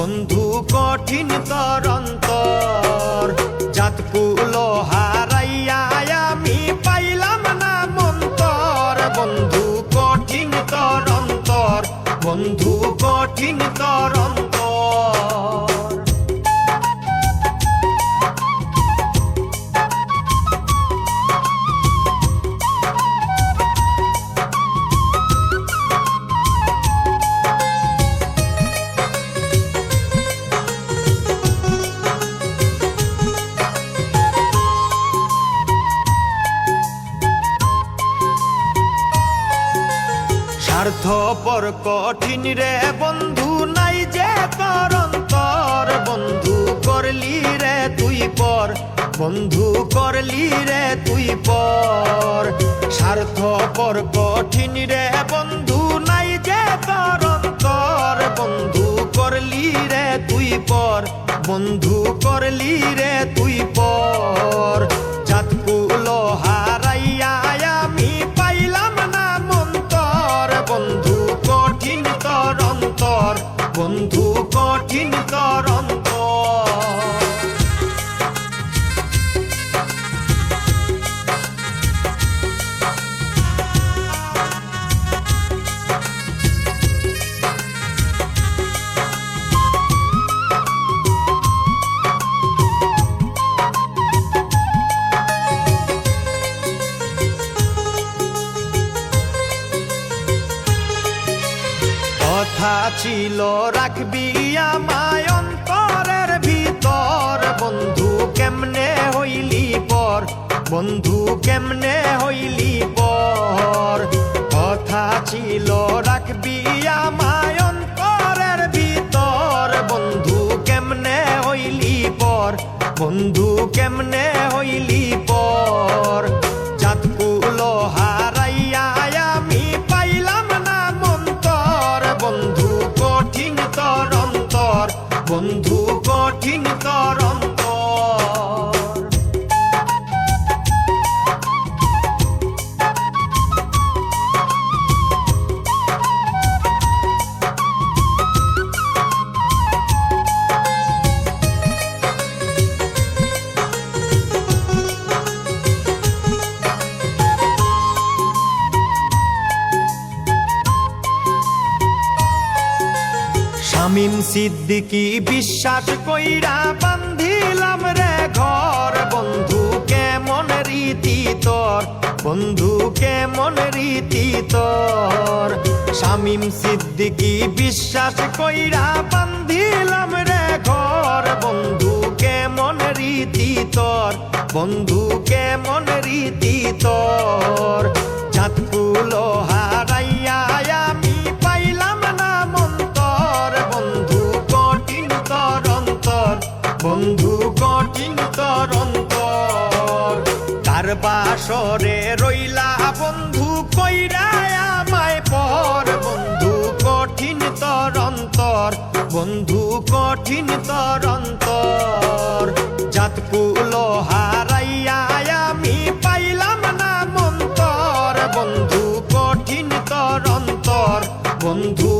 বন্ধু কঠিন তরন্তর। জাতকুল হারাইয়া আমি পাইলাম না মন্তর, বন্ধু কঠিন তরন্তর, বন্ধু কঠিন তরন্তর। স্বার্থপর কঠিন রে বন্ধু নাই যে তরন্তর, বন্ধু করলি রে তুই পর, বন্ধু করলি রে তুই পর। স্বার্থপর কঠিন রে বন্ধু নাই যে তরন্তর, বন্ধু করলি রে তুই পর, বন্ধু করলি রে তুই পর। জাতকুল হারাইয়া আমি পাইলাম না মন্তর, বন্ধু কঠিন তরন্তর, বন্ধু কঠিন তরন্তর। কথা ছিল রাখবি আমায় অন্তরের ভিতর, বন্ধু কেমনে হইলি পর, বন্ধু কেমনে হইলি পর। কথা ছিল রাখবি আমায় অন্তরের ভিতর, বন্ধু কেমনে হইলি পর, বন্ধু কেমনে হইলি পর। জাতকুল হারাইয়া আমি পাইলাম না মন্তর, বন্ধু কঠিন তরন্তর, বন্ধু কঠিন তরন্তর। শামীম সিদ্দিকী বিশ্বাস কইরা বান্ধিলাম রে ঘর, বন্ধু কেমন রীতি তোর, বন্ধু কেমন রীতি তোর। শামীম সিদ্দিকী বিশ্বাস কইরা বান্ধিলাম রে ঘর, বন্ধু কেমন রীতি তোর, বন্ধু কেমন রীতি তোর। জাতকুল হারাইয়া আমি পাইলাম না মন্তর, বন্ধু কঠিন তরন্তর, বন্ধু কঠিন তরন্তর। তার বাসরে রইলা বন্ধু কইরা আমায় পর, বন্ধু কঠিন তরন্তর, বন্ধু কঠিন তরন্তর। জাতকুল হারাইয়া আমি পাইলাম না মন্তর, বন্ধু কঠিন তরন্তর, বন্ধু